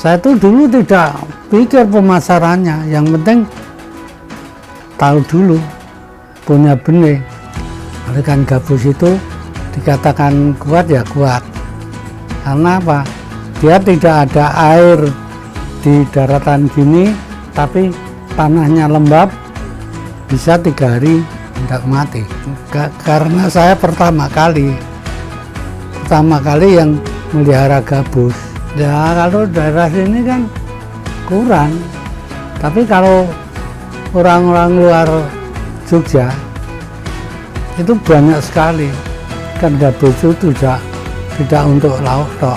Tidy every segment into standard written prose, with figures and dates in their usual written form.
Saya tuh dulu tidak pikir pemasarannya, yang penting tahu dulu punya benih. Ikan gabus itu dikatakan kuat ya kuat. Karena apa? Dia tidak ada air di daratan gini, tapi tanahnya lembab, bisa 3 hari tidak mati. Karena saya pertama kali yang melihara gabus. Ya kalau daerah sini kan kurang, tapi kalau orang-orang luar Jogja itu banyak sekali. Kan gabus itu tidak untuk lauk tok.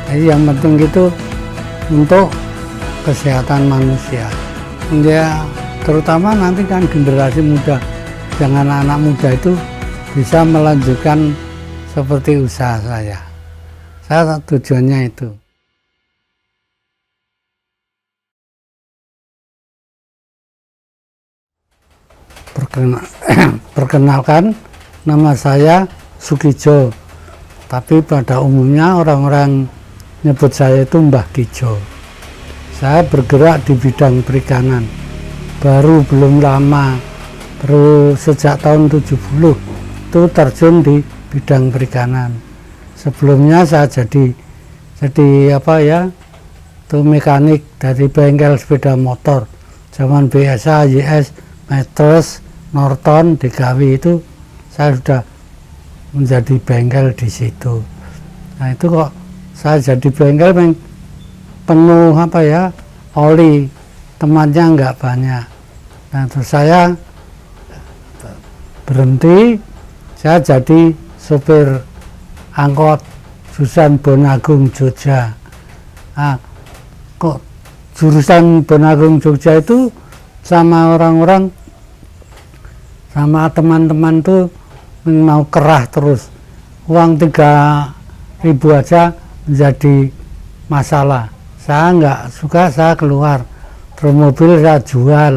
Jadi yang penting itu untuk kesehatan manusia. Ya terutama nanti kan generasi muda, jangan anak muda itu bisa melanjutkan seperti usaha saya. Saya tujuannya itu. Perkenalkan, nama saya Sukijo, tapi pada umumnya orang-orang nyebut saya itu Mbah Kijo. Saya bergerak di bidang perikanan, baru belum lama, baru sejak tahun 70 itu terjun di bidang perikanan. Sebelumnya saya jadi apa ya, itu mekanik dari bengkel sepeda motor zaman BSA, YS, Metros, Norton, DKW itu saya sudah menjadi bengkel di situ. Nah itu kok saya jadi bengkel penuh apa ya, oli, temannya nggak banyak. Nah terus saya berhenti, saya jadi sopir angkot jurusan Bonagung Jogja. Nah, kok jurusan Bonagung Jogja itu sama orang-orang, sama teman-teman tuh mau kerah terus, uang 3.000 aja menjadi masalah. Saya nggak suka, saya keluar, terus mobil saya jual,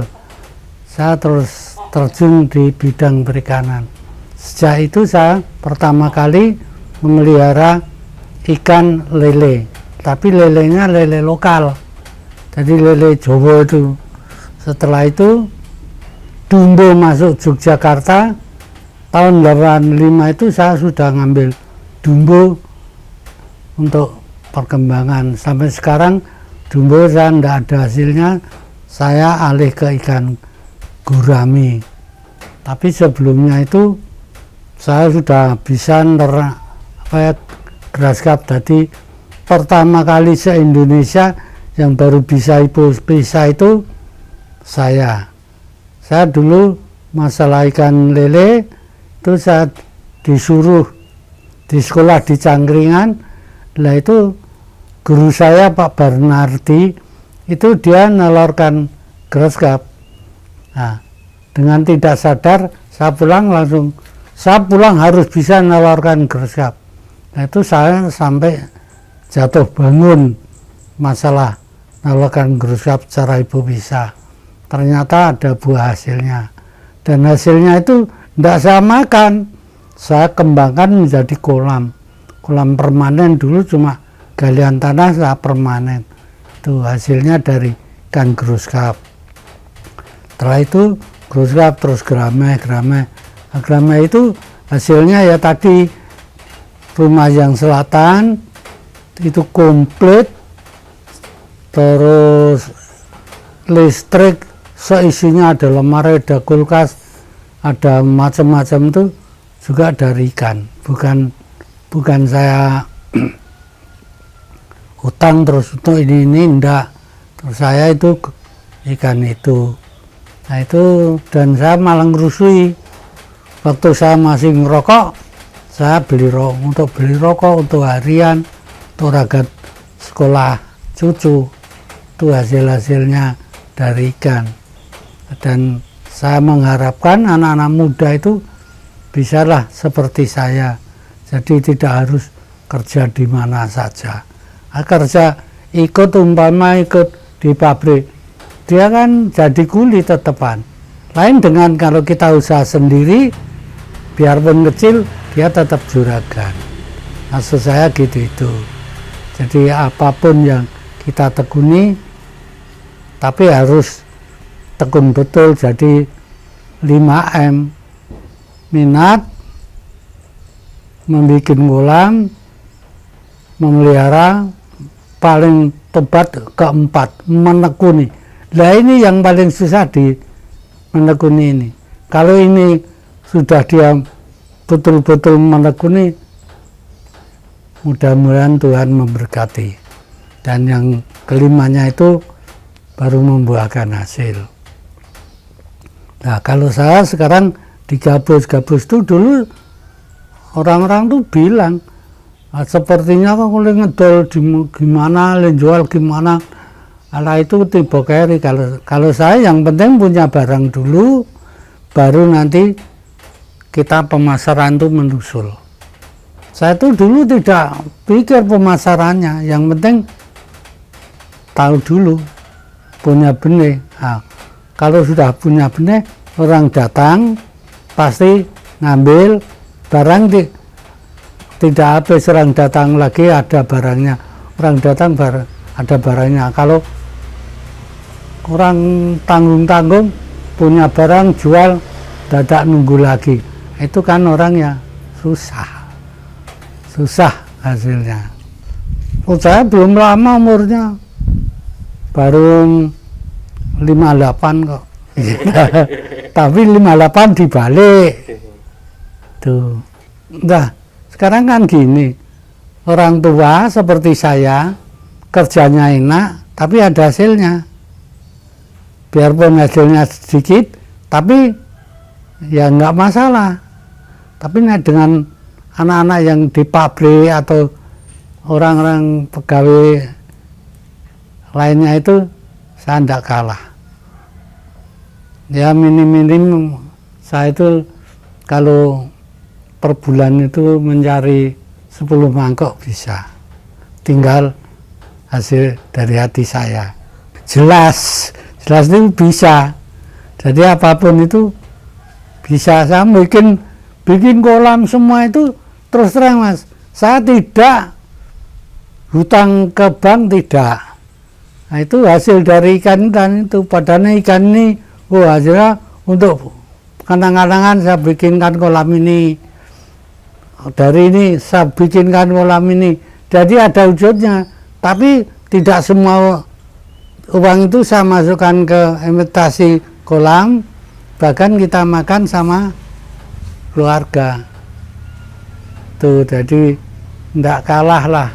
saya terus terjun di bidang perikanan. Sejak itu saya pertama kali memelihara ikan lele, tapi lelenya lele lokal, jadi lele Jawa itu. Setelah itu Dumbo masuk Yogyakarta tahun 85 itu saya sudah ngambil Dumbo untuk perkembangan. Sampai sekarang Dumbo saya tidak ada hasilnya, saya alih ke ikan gurami. Tapi sebelumnya itu saya sudah bisa grass carp. Jadi pertama kali se-Indonesia yang baru bisa itu saya dulu masalah ikan lele itu saya disuruh di sekolah di Cangkringan. Lah itu guru saya Pak Barnardi itu dia nelorkan grass carp. Nah, dengan tidak sadar saya pulang harus bisa nelorkan grass carp. Nah itu saya sampai jatuh bangun masalah nelorkan grass carp secara ibu bisa. Ternyata ada buah hasilnya, dan hasilnya itu tidak saya makan, saya kembangkan menjadi kolam permanen. Dulu cuma galian tanah, saya permanen. Itu hasilnya dari ikan grass carp. Setelah itu grass carp, terus grame itu hasilnya ya tadi Rumah Yang Selatan itu komplit, terus listrik seisinya, ada lemari, ada kulkas, ada macam-macam, itu juga dari ikan. Bukan saya utang terus untuk ini enggak. Terus saya itu ikan itu. Nah itu, dan saya malah ngerusui. Waktu saya masih ngerokok, saya beli rokok untuk harian, untuk ragat sekolah cucu. Itu hasil-hasilnya dari ikan. Dan saya mengharapkan anak-anak muda itu bisalah seperti saya. Jadi tidak harus kerja di mana saja. Kerja umpama ikut di pabrik, dia kan jadi kuli tetepan. Lain dengan kalau kita usaha sendiri, biarpun kecil, dia tetap juragan. Maksud saya gitu itu. Jadi apapun yang kita tekuni, tapi harus tekun betul. Jadi 5M, minat, membuat kolam, memelihara, paling tepat keempat, menekuni. Nah ini yang paling susah di menekuni ini. Kalau ini sudah dia betul-betul menekuni, mudah-mudahan Tuhan memberkati. Dan yang kelimanya itu baru membuahkan hasil. Nah kalau saya sekarang di gabus-gabus itu dulu orang-orang tuh bilang, sepertinya kok boleh ngedol gimana, jual gimana. Ala itu tiba keri. Kalau saya yang penting punya barang dulu, baru nanti kita pemasaran tuh menyusul. Saya tuh dulu tidak pikir pemasarannya, yang penting tahu dulu punya benih. Nah, kalau sudah punya benih, orang datang pasti ngambil barang tidak habis, orang datang lagi ada barangnya, orang datang ada barangnya. Kalau orang tanggung-tanggung punya barang jual, dadak nunggu lagi, itu kan orangnya susah hasilnya. Saya belum lama umurnya, baru 58 kok. Tapi 58 dibalik tuh. Nah sekarang kan gini, orang tua seperti saya kerjanya enak tapi ada hasilnya, biarpun hasilnya sedikit tapi ya nggak masalah. Tapi dengan anak-anak yang di pabrik atau orang-orang pegawai lainnya itu saya tidak kalah. Ya minim-minim saya itu kalau per bulan itu mencari 10 mangkok bisa. Tinggal hasil dari hati saya. Jelas itu bisa. Jadi apapun itu bisa. Saya bikin kolam semua itu terus terang Mas. Saya tidak hutang ke bank, tidak. Nah, itu hasil dari ikan itu. Padahal ikan ini hasilnya untuk kadang-kadang saya bikinkan kolam ini. Dari ini saya bikinkan kolam ini, jadi ada wujudnya. Tapi tidak semua uang itu saya masukkan ke imitasi kolam, bahkan kita makan sama keluarga tuh. Jadi tidak kalah lah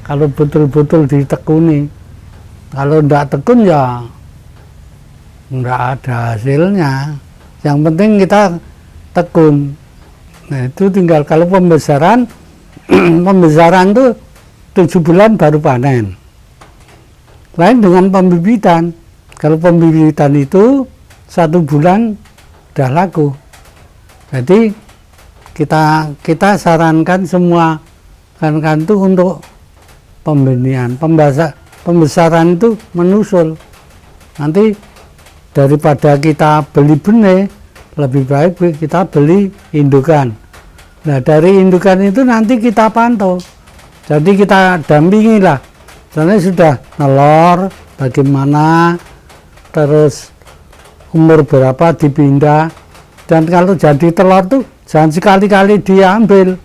kalau betul-betul ditekuni. Kalau tidak tekun ya tidak ada hasilnya. Yang penting kita tekun. Nah itu tinggal kalau pembesaran pembesaran tuh 7 bulan baru panen. Lain dengan pembibitan. Kalau pembibitan itu 1 bulan udah laku. Jadi kita sarankan semua kan itu untuk pembenihan. Pembesaran itu menyusul. Nanti daripada kita beli benih, lebih baik kita beli indukan. Nah dari indukan itu nanti kita pantau. Jadi kita dampingi lah. Soalnya sudah nelor, bagaimana, terus umur berapa dipindah. Dan kalau jadi telur tuh jangan sekali-kali diambil.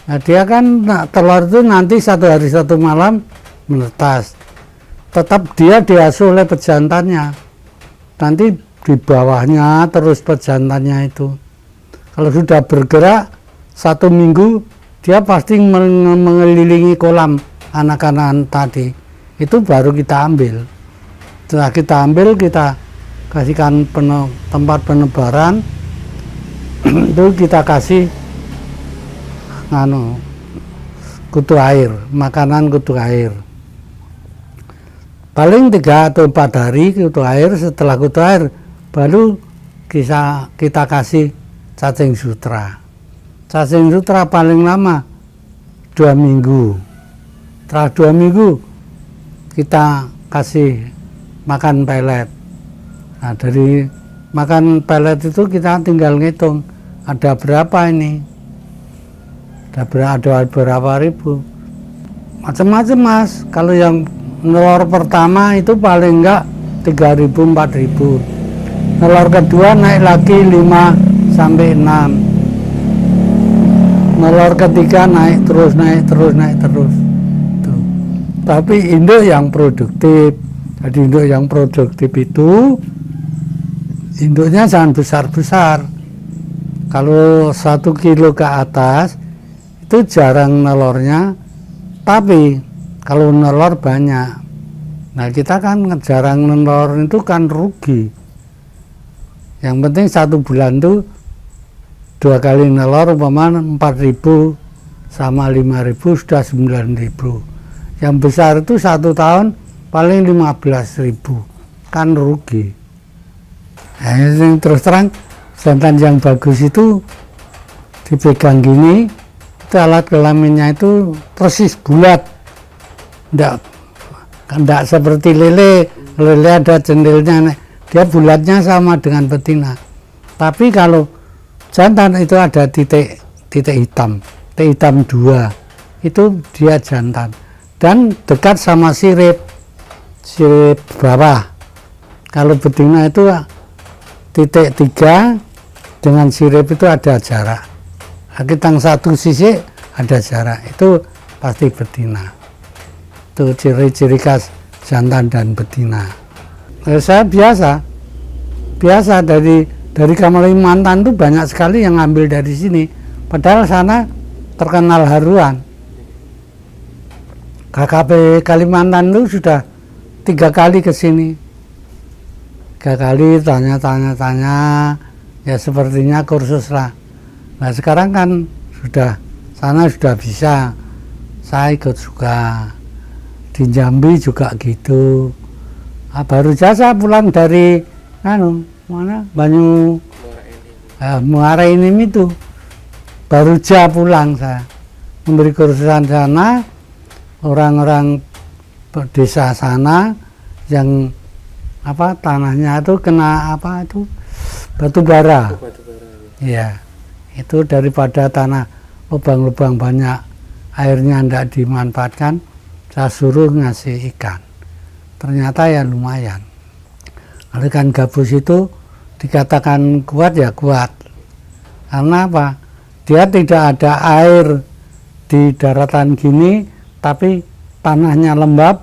Nah dia kan telur itu nanti 1 hari 1 malam menetas. Tetap dia diasuh oleh pejantannya. Nanti di bawahnya terus pejantannya itu. Kalau sudah bergerak 1 minggu, dia pasti mengelilingi kolam anak-anak tadi. Itu baru kita ambil. Setelah kita ambil, kita kasihkan tempat penebaran. Itu kita kasih kutu air, makanan kutu air. Paling 3 atau 4 hari kutu air. Setelah kutu air baru kita kasih cacing sutra. Cacing sutra paling lama 2 minggu. Setelah 2 minggu kita kasih makan pelet. Nah dari makan pelet itu kita tinggal ngitung ada berapa ini, ada berapa ribu, macam-macam Mas. Kalau yang Nelor pertama itu paling enggak 3.000 4.000. Nelor kedua naik lagi 5 sampai 6. Nelor ketiga naik terus. Tuh. Tapi induk yang produktif. Jadi induk yang produktif itu induknya jangan besar-besar. Kalau 1 kilo ke atas itu jarang nelornya, tapi kalau nelor banyak. Nah kita kan jarang nelor itu kan rugi. Yang penting 1 bulan tuh 2 kali nelor umpama 4.000 sama 5.000 sudah 9.000. Yang besar itu 1 tahun paling 15.000, kan rugi. Nah, terus terang jantan yang bagus itu dipegang gini, itu alat kelaminnya itu persis bulat, enggak seperti lele ada jendilnya, dia bulatnya sama dengan betina. Tapi kalau jantan itu ada titik hitam 2, itu dia jantan dan dekat sama sirip bawah. Kalau betina itu titik 3 dengan sirip itu ada jarak. Kita 1 sisi ada jarak, itu pasti betina. Itu ciri-ciri khas jantan dan betina. Saya biasa dari Kalimantan tuh banyak sekali yang ngambil dari sini. Padahal sana terkenal haruan. KKP Kalimantan tuh sudah 3 kali ke sini. 3 kali tanya, ya sepertinya kursus lah. Nah sekarang kan sana sudah bisa, saya ikut juga. Di Jambi juga gitu. Baru saja pulang dari Muara Enim itu, baru saja pulang saya memberi kursusan sana. Orang-orang desa sana yang tanahnya itu kena batu bara. Iya, itu daripada tanah lubang-lubang banyak airnya tidak dimanfaatkan, saya suruh ngasih ikan. Ternyata ya lumayan. Kalau ikan gabus itu dikatakan kuat ya kuat. Karena apa? Dia tidak ada air di daratan gini, tapi tanahnya lembab,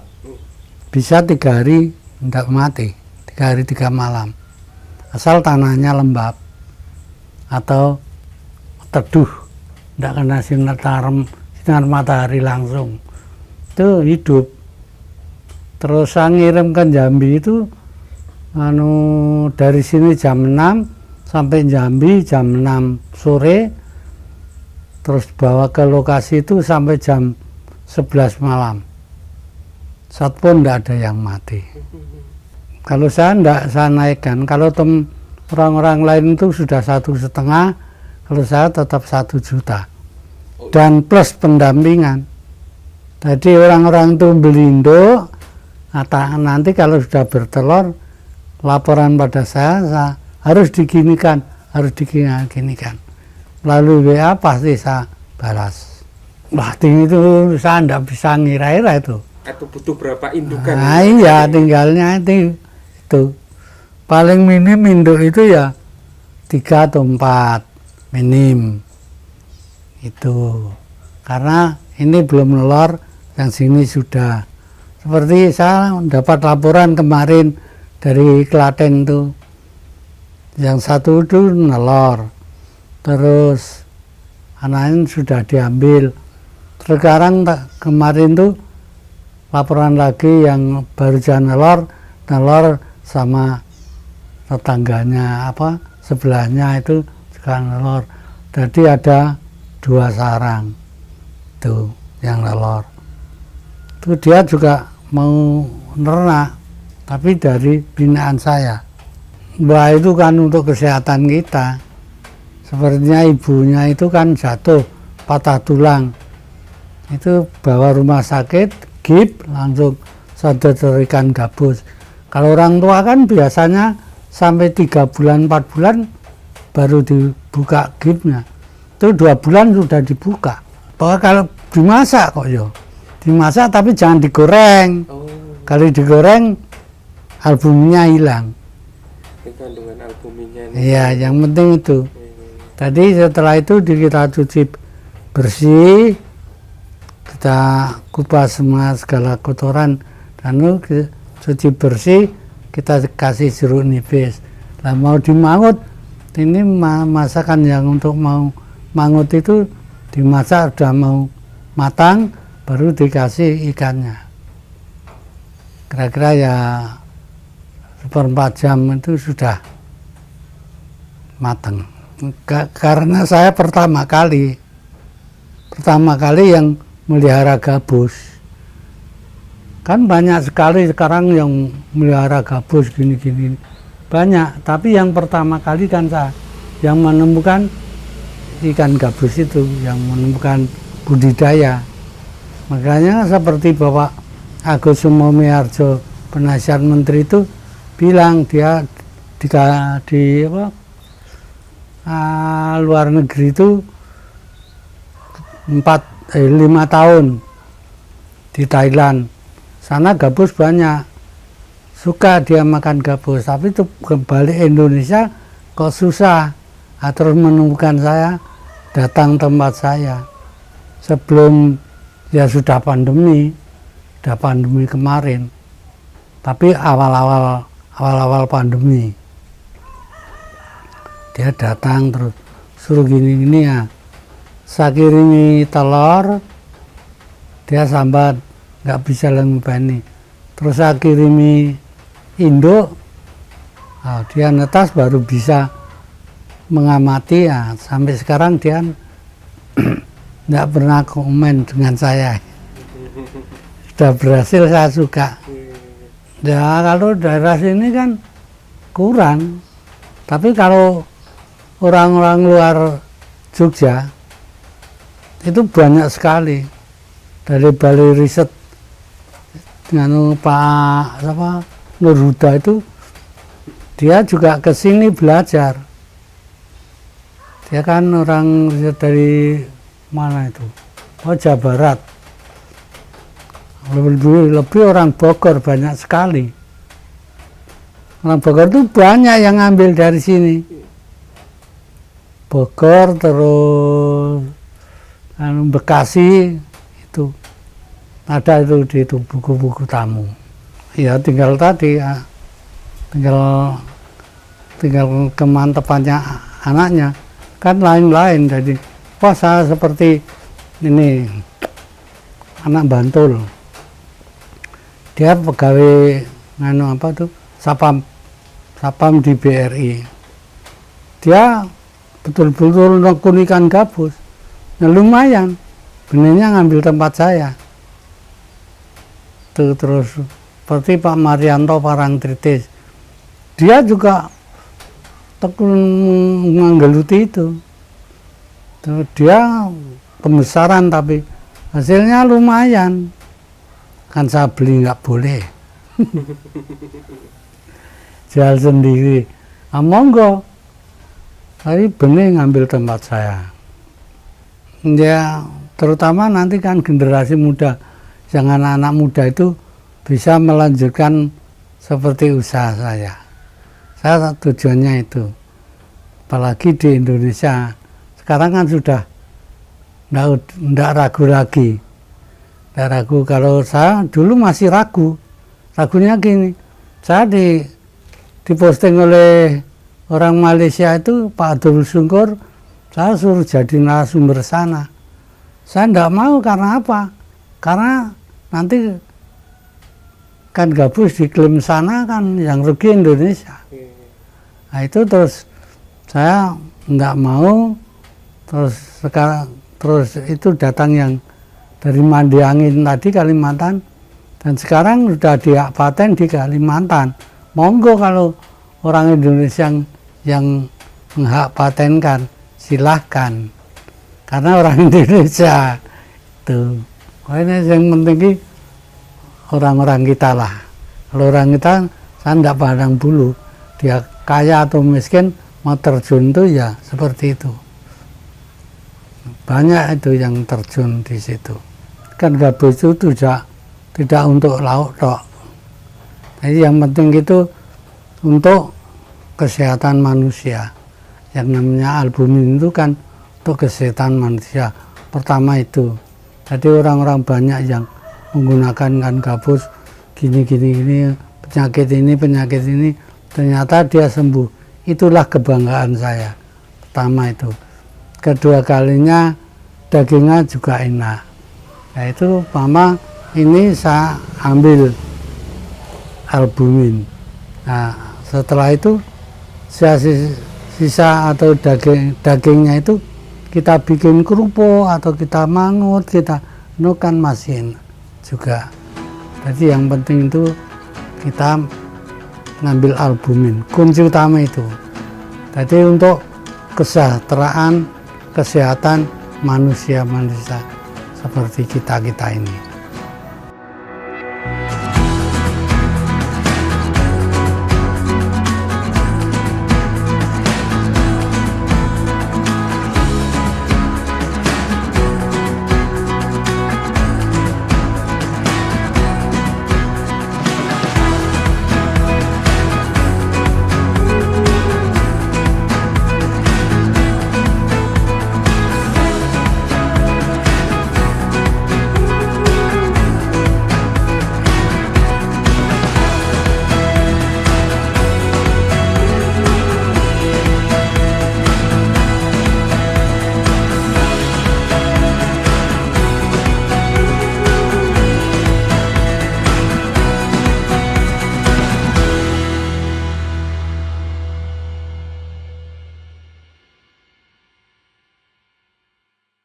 bisa 3 hari tidak mati, 3 hari 3 malam. Asal tanahnya lembab atau teduh, tidak kena sinar matahari langsung, itu hidup. Terus saya ngirim ke Jambi itu dari sini jam 6 sampai Jambi jam 6 sore, terus bawa ke lokasi itu sampai jam 11 malam. Satu pun tidak ada yang mati. Kalau saya naikkan. Kalau orang-orang lain itu sudah 1,5, kalau saya tetap 1 juta. Dan plus pendampingan. Jadi orang-orang itu beli induk, nanti kalau sudah bertelur, laporan pada saya harus diginikan. Lalu WA pasti saya balas. Itu saya tidak bisa ngira-ngira itu. Atau butuh berapa indukan? Nah iya, tinggalnya itu. Paling minim induk itu ya 3 atau 4 minim. Itu. Karena ini belum nelor, yang sini sudah. Seperti saya dapat laporan kemarin dari Klaten tuh. Yang satu itu nelor. Terus anaknya sudah diambil. Sekarang kemarin tuh laporan lagi yang baru jalan nelor sama tetangganya sebelahnya itu juga nelor. Jadi ada 2 sarang tuh yang nelor. Itu dia juga mau nernak, tapi dari binaan saya. Wah itu kan untuk kesehatan kita. Sepertinya ibunya itu kan jatuh, patah tulang. Itu bawa rumah sakit, gip, langsung sadar ikan gabus. Kalau orang tua kan biasanya sampai 3 bulan, 4 bulan baru dibuka gipnya. Itu 2 bulan sudah dibuka. Bahwa kalau dimasak kok yo. Dimasak tapi jangan digoreng. Kali digoreng albumnya hilang. Ini kandungan albuminnya nih. Iya, yang penting itu. Tadi setelah itu kita cuci bersih, kita kupas semua segala kotoran, lalu cuci bersih, kita kasih jeruk nipis. Nah, mau dimangut, ini masakan yang untuk mau mangut itu dimasak sudah mau matang, baru dikasih ikannya. Kira-kira ya 1/4 jam itu sudah matang. Karena saya pertama kali yang melihara gabus. Kan banyak sekali sekarang yang melihara gabus gini-gini. Banyak, tapi yang pertama kali kan saya yang menemukan ikan gabus itu, yang menemukan budidaya. Makanya seperti Bapak Agus Sumomiharjo, penasihat menteri itu bilang dia di luar negeri itu 5 tahun di Thailand. Sana gabus banyak, suka dia makan gabus, tapi itu kembali Indonesia kok susah. Terus menemukan saya, datang tempat saya sebelum ya sudah pandemi kemarin, tapi awal-awal pandemi dia datang terus suruh gini ya, saya kirimi telur, dia sambat nggak bisa lembani, terus saya kirimi induk, dia netas baru bisa mengamati ya. Sampai sekarang dia nggak pernah komen dengan saya. Sudah berhasil, saya suka. Ya kalau daerah sini kan kurang, tapi kalau orang-orang luar Jogja itu banyak sekali. Dari Balai Riset dengan Pak Nur Huda itu, dia juga ke sini belajar. Dia kan orang dari mana itu? Oh, Jawa Barat. Lebih orang Bogor banyak sekali. Orang Bogor itu banyak yang ngambil dari sini. Bogor, terus Bekasi, itu ada itu di itu buku-buku tamu. Ya tinggal tadi, tinggal kemantepannya anaknya kan lain-lain. Jadi wah, saya seperti ini anak Bantul, dia pegawai sapam di BRI, dia betul-betul nekun ikan gabus. Nah, lumayan, benihnya ngambil tempat saya. Terus seperti Pak Marianto Parangtritis, dia juga tekun menggeluti itu. Dia pembesaran tapi hasilnya lumayan. Kan saya beli nggak boleh. Jual sendiri. Monggo. Tapi benih ngambil tempat saya. Ya, terutama nanti kan generasi muda, yang anak-anak muda itu bisa melanjutkan seperti usaha saya. Saya tujuannya itu. Apalagi di Indonesia. Sekarang kan sudah enggak ragu lagi. Enggak ragu. Kalau saya dulu masih ragu. Ragunya gini. Saya diposting oleh orang Malaysia itu, Pak Abdul Sungkur, saya suruh jadi narasumber sana. Saya enggak mau, karena apa? Karena nanti kan gabus diklaim sana kan yang rugi Indonesia. Nah itu terus saya enggak mau. Terus itu datang yang dari Mandi Angin tadi, Kalimantan, dan sekarang sudah dihak paten di Kalimantan. Monggo kalau orang Indonesia yang menghak patenkan, silahkan, karena orang Indonesia tuh. Ini yang penting orang-orang kita lah. Kalau orang kita, saya tidak pandang bulu, dia kaya atau miskin, mau terjun tuh ya seperti itu. Banyak itu yang terjun di situ. Kan gabus itu tidak untuk lauk tok, Jadi yang penting itu untuk kesehatan manusia. Yang namanya albumin itu kan untuk kesehatan manusia. Pertama itu. Jadi orang-orang banyak yang menggunakan kan gabus gini penyakit ini ternyata dia sembuh. Itulah kebanggaan saya. Pertama itu. Kedua kalinya dagingnya juga enak. Nah itu mama ini saya ambil albumin. Nah setelah itu sisa atau dagingnya itu kita bikin kerupuk atau kita mangut, kita kan masih enak juga. Jadi yang penting itu kita ngambil albumin, kunci utama itu. Jadi untuk kesejahteraan, kesehatan manusia seperti kita ini.